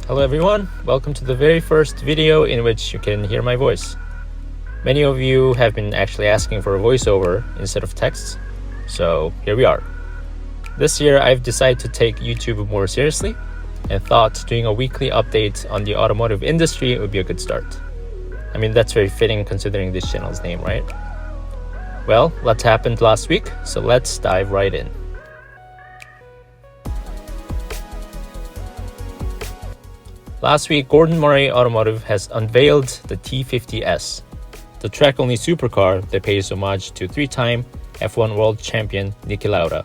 Hello everyone, welcome to the very first video in which you can hear my voice. Many of you have been actually asking for a voiceover instead of text, so here we are. This year I've decided to take YouTube more seriously and thought doing a weekly update on the automotive industry would be a good start. I mean, that's very fitting considering this channel's name, right? Well, lots happened last week, so let's dive right in. Last week, Gordon Murray Automotive has unveiled the T50S, the track-only supercar that pays homage to three-time F1 world champion Niki Lauda.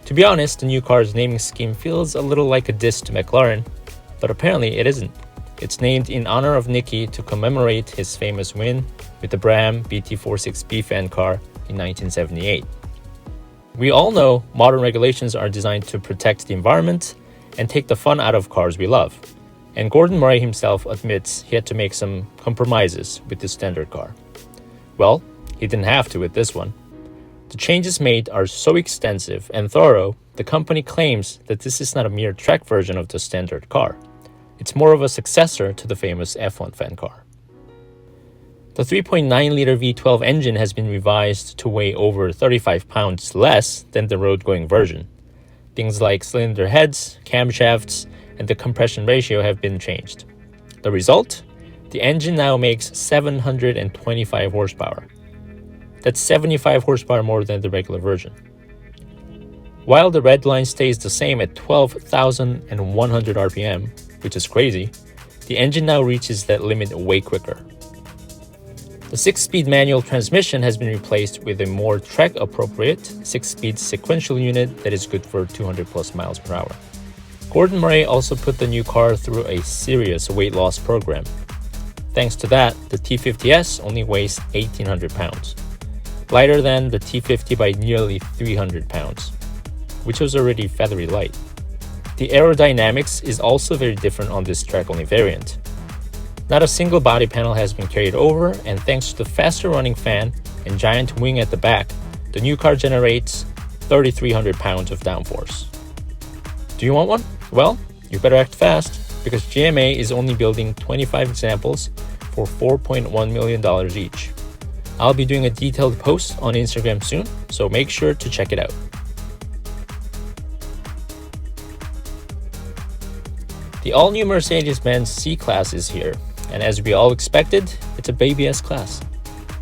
To be honest, the new car's naming scheme feels a little like a diss to McLaren, but apparently it isn't. It's named in honor of Niki to commemorate his famous win with the Brabham BT46B fan car in 1978. We all know modern regulations are designed to protect the environment and take the fun out of cars we love. And Gordon Murray himself admits he had to make some compromises with the standard car. Well, he didn't have to with this one. The changes made are so extensive and thorough, the company claims that this is not a mere track version of the standard car. It's more of a successor to the famous F1 fan car. The 3.9-liter V12 engine has been revised to weigh over 35 pounds less than the road-going version. Things like cylinder heads, camshafts, and the compression ratio have been changed. The result? The engine now makes 725 horsepower. That's 75 horsepower more than the regular version. While the red line stays the same at 12,100 RPM, which is crazy, the engine now reaches that limit way quicker. The 6-speed manual transmission has been replaced with a more track-appropriate 6-speed sequential unit that is good for 200 plus miles per hour. Gordon Murray also put the new car through a serious weight loss program. Thanks to that, the T50S only weighs 1,800 pounds, lighter than the T50 by nearly 300 pounds, which was already feathery light. The aerodynamics is also very different on this track-only variant. Not a single body panel has been carried over, and thanks to the faster running fan and giant wing at the back, the new car generates 3,300 pounds of downforce. Do you want one? Well, you better act fast, because GMA is only building 25 examples for $4.1 million each. I'll be doing a detailed post on Instagram soon, so make sure to check it out. The all-new Mercedes-Benz C-Class is here, and as we all expected, it's a baby S-Class.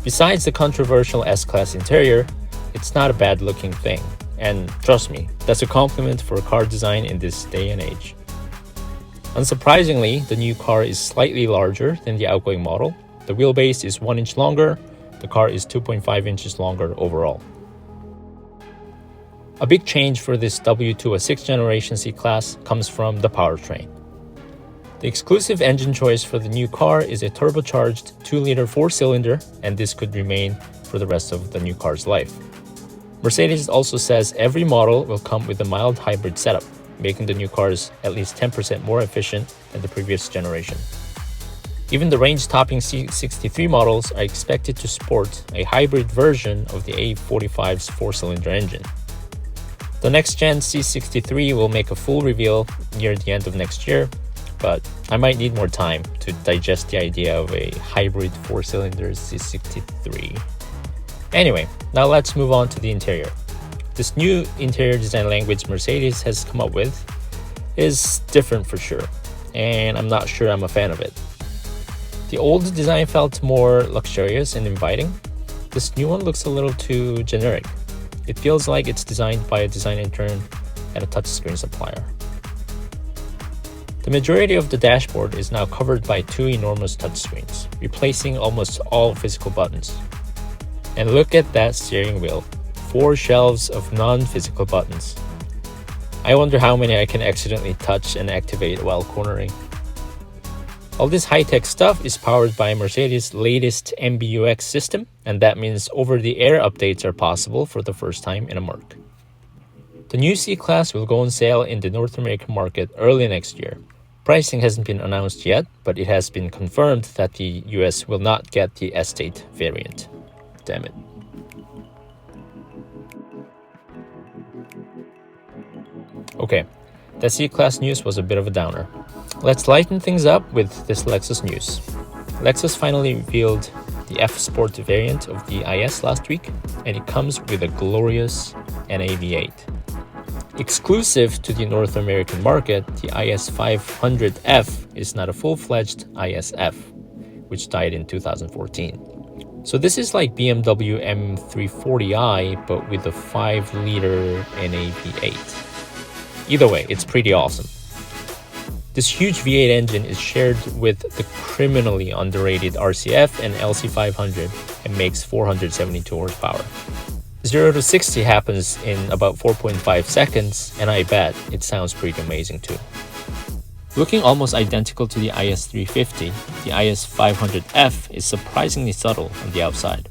Besides the controversial S-Class interior, it's not a bad-looking thing. And trust me, that's a compliment for car design in this day and age. Unsurprisingly, the new car is slightly larger than the outgoing model. The wheelbase is 1 inch longer, the car is 2.5 inches longer overall. A big change for this W206 generation C-Class comes from the powertrain. The exclusive engine choice for the new car is a turbocharged 2-liter 4-cylinder, and this could remain for the rest of the new car's life. Mercedes also says every model will come with a mild hybrid setup, making the new cars at least 10% more efficient than the previous generation. Even the range-topping C63 models are expected to sport a hybrid version of the A45's 4-cylinder engine. The next-gen C63 will make a full reveal near the end of next year, but I might need more time to digest the idea of a hybrid 4-cylinder C63. Anyway, now let's move on to the interior. This new interior design language Mercedes has come up with is different for sure, and I'm not sure I'm a fan of it. The old design felt more luxurious and inviting. This new one looks a little too generic. It feels like it's designed by a design intern at a touchscreen supplier. The majority of the dashboard is now covered by 2 enormous touchscreens, replacing almost all physical buttons. And look at that steering wheel, 4 shelves of non-physical buttons. I wonder how many I can accidentally touch and activate while cornering. All this high-tech stuff is powered by Mercedes' latest MBUX system, and that means over-the-air updates are possible for the first time in a Merc. The new C-Class will go on sale in the North American market early next year. Pricing hasn't been announced yet, but it has been confirmed that the US will not get the Estate variant. Damn it. Okay, the C-Class news was a bit of a downer. Let's lighten things up with this Lexus news. Lexus finally revealed the F Sport variant of the IS last week, and it comes with a glorious NAV8. Exclusive to the North American market, the IS 500F is not a full-fledged ISF, which died in 2014. So this is like BMW M340i, but with a 5-liter NAV8. Either way, it's pretty awesome. This huge V8 engine is shared with the criminally underrated RCF and LC500 and makes 472 horsepower. 0 to 60 happens in about 4.5 seconds, and I bet it sounds pretty amazing too. Looking almost identical to the IS350, the IS500F is surprisingly subtle on the outside.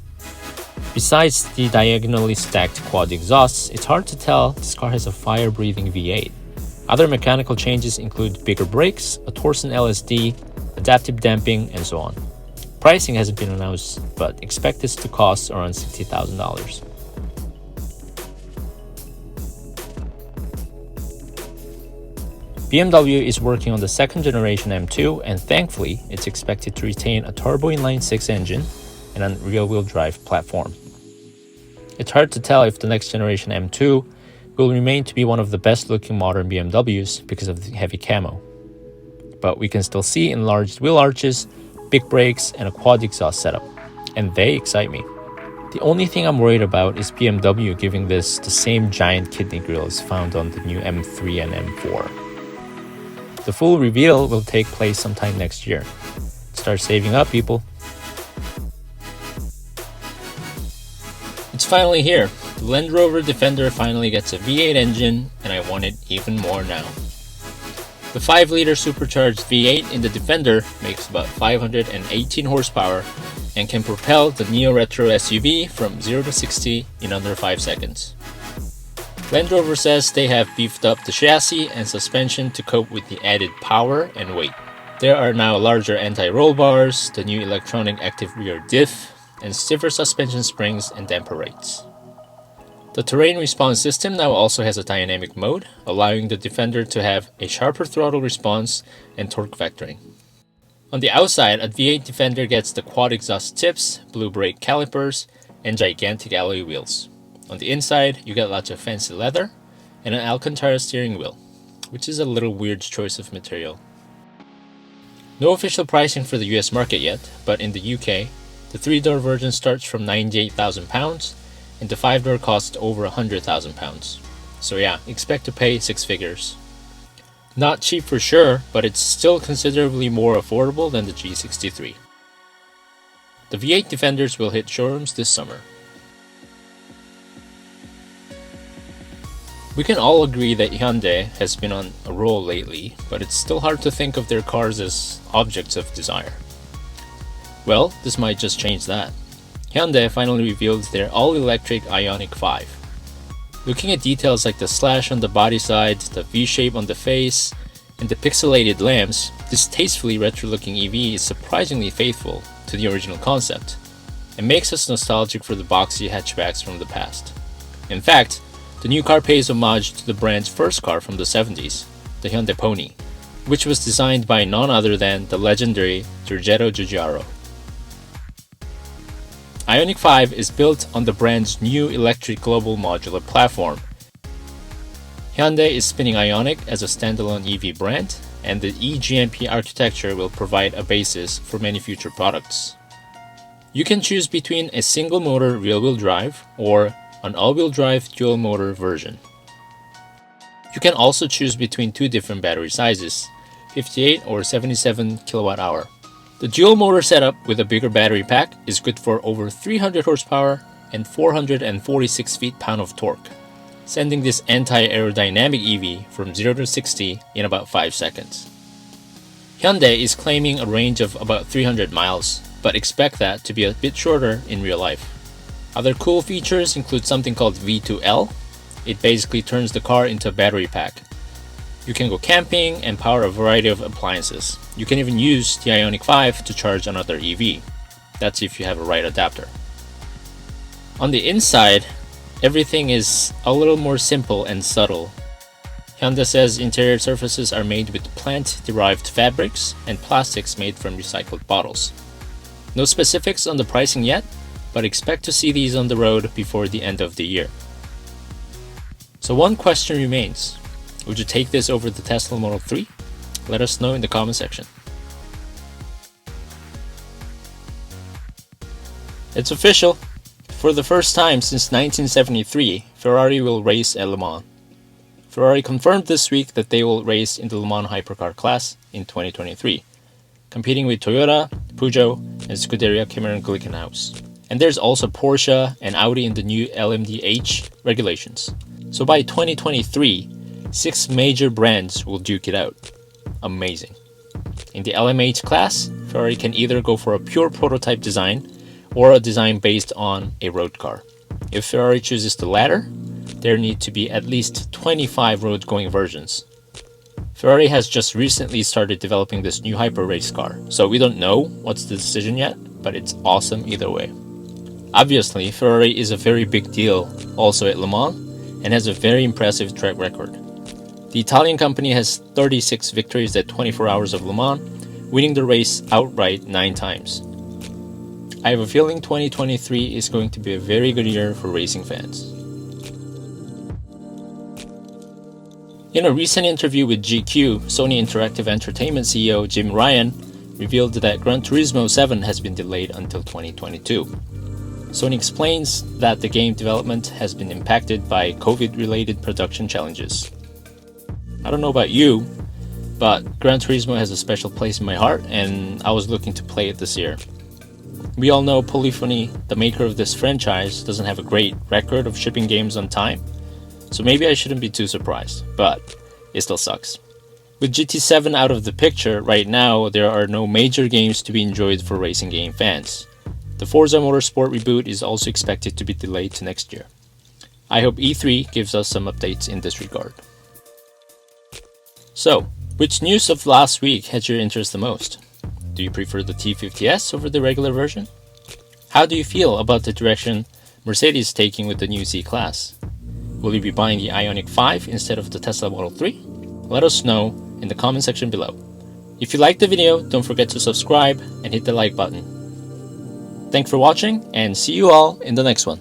Besides the diagonally stacked quad exhausts, it's hard to tell this car has a fire-breathing V8. Other mechanical changes include bigger brakes, a Torsen LSD, adaptive damping, and so on. Pricing hasn't been announced, but expect this to cost around $60,000. BMW is working on the second generation M2, and thankfully, it's expected to retain a turbo inline-6 engine and a rear-wheel drive platform. It's hard to tell if the next generation M2 will remain to be one of the best-looking modern BMWs because of the heavy camo. But we can still see enlarged wheel arches, big brakes, and a quad exhaust setup, and they excite me. The only thing I'm worried about is BMW giving this the same giant kidney grills found on the new M3 and M4. The full reveal will take place sometime next year. Start saving up, people. It's finally here. The Land Rover Defender finally gets a V8 engine, and I want it even more now. The 5-liter supercharged V8 in the Defender makes about 518 horsepower and can propel the neo-retro SUV from 0 to 60 in under 5 seconds. Land Rover says they have beefed up the chassis and suspension to cope with the added power and weight. There are now larger anti-roll bars, the new electronic active rear diff, and stiffer suspension springs and damper rates. The terrain response system now also has a dynamic mode, allowing the Defender to have a sharper throttle response and torque vectoring. On the outside, a V8 Defender gets the quad exhaust tips, blue brake calipers, and gigantic alloy wheels. On the inside, you get lots of fancy leather and an Alcantara steering wheel, which is a little weird choice of material. No official pricing for the US market yet, but in the UK, the 3-door version starts from £98,000 and the 5-door costs over £100,000. So yeah, expect to pay 6 figures. Not cheap for sure, but it's still considerably more affordable than the G63. The V8 Defenders will hit showrooms this summer. We can all agree that Hyundai has been on a roll lately, but it's still hard to think of their cars as objects of desire. Well, this might just change that. Hyundai finally revealed their all-electric Ioniq 5. Looking at details like the slash on the body side, the V-shape on the face, and the pixelated lamps, this tastefully retro-looking EV is surprisingly faithful to the original concept, and makes us nostalgic for the boxy hatchbacks from the past. In fact, the new car pays homage to the brand's first car from the 70s, the Hyundai Pony, which was designed by none other than the legendary Giorgetto Giugiaro. Ioniq 5 is built on the brand's new electric global modular platform. Hyundai is spinning Ioniq as a standalone EV brand, and the eGMP architecture will provide a basis for many future products. You can choose between a single-motor rear-wheel drive or an all-wheel drive dual-motor version. You can also choose between 2 different battery sizes, 58 or 77 kWh. The dual-motor setup with a bigger battery pack is good for over 300 horsepower and 446 feet-pound of torque, sending this anti-aerodynamic EV from 0 to 60 in about 5 seconds. Hyundai is claiming a range of about 300 miles, but expect that to be a bit shorter in real life. Other cool features include something called V2L. It basically turns the car into a battery pack. You can go camping and power a variety of appliances. You can even use the Ioniq 5 to charge another EV. That's if you have a right adapter. On the inside, everything is a little more simple and subtle. Hyundai says interior surfaces are made with plant-derived fabrics and plastics made from recycled bottles. No specifics on the pricing yet, but expect to see these on the road before the end of the year. So one question remains. Would you take this over the Tesla Model 3? Let us know in the comment section. It's official. For the first time since 1973, Ferrari will race at Le Mans. Ferrari confirmed this week that they will race in the Le Mans hypercar class in 2023, competing with Toyota, Peugeot, and Scuderia Cameron Glickenhaus. And there's also Porsche and Audi in the new LMDH regulations. So by 2023, 6 major brands will duke it out. Amazing. In the LMH class, Ferrari can either go for a pure prototype design or a design based on a road car. If Ferrari chooses the latter, there need to be at least 25 road-going versions. Ferrari has just recently started developing this new hyper race car, so we don't know what's the decision yet, but it's awesome either way. Obviously, Ferrari is a very big deal also at Le Mans and has a very impressive track record. The Italian company has 36 victories at 24 Hours of Le Mans, winning the race outright 9 times. I have a feeling 2023 is going to be a very good year for racing fans. In a recent interview with GQ, Sony Interactive Entertainment CEO Jim Ryan revealed that Gran Turismo 7 has been delayed until 2022. Sony explains that the game development has been impacted by COVID-related production challenges. I don't know about you, but Gran Turismo has a special place in my heart, and I was looking to play it this year. We all know Polyphony, the maker of this franchise, doesn't have a great record of shipping games on time, so maybe I shouldn't be too surprised, but it still sucks. With GT7 out of the picture, right now there are no major games to be enjoyed for racing game fans. The Forza Motorsport reboot is also expected to be delayed to next year. I hope E3 gives us some updates in this regard. So, which news of last week had your interest the most? Do you prefer the T50S over the regular version? How do you feel about the direction Mercedes is taking with the new C-Class? Will you be buying the Ioniq 5 instead of the Tesla Model 3? Let us know in the comment section below. If you liked the video, don't forget to subscribe and hit the like button. Thanks for watching, and see you all in the next one.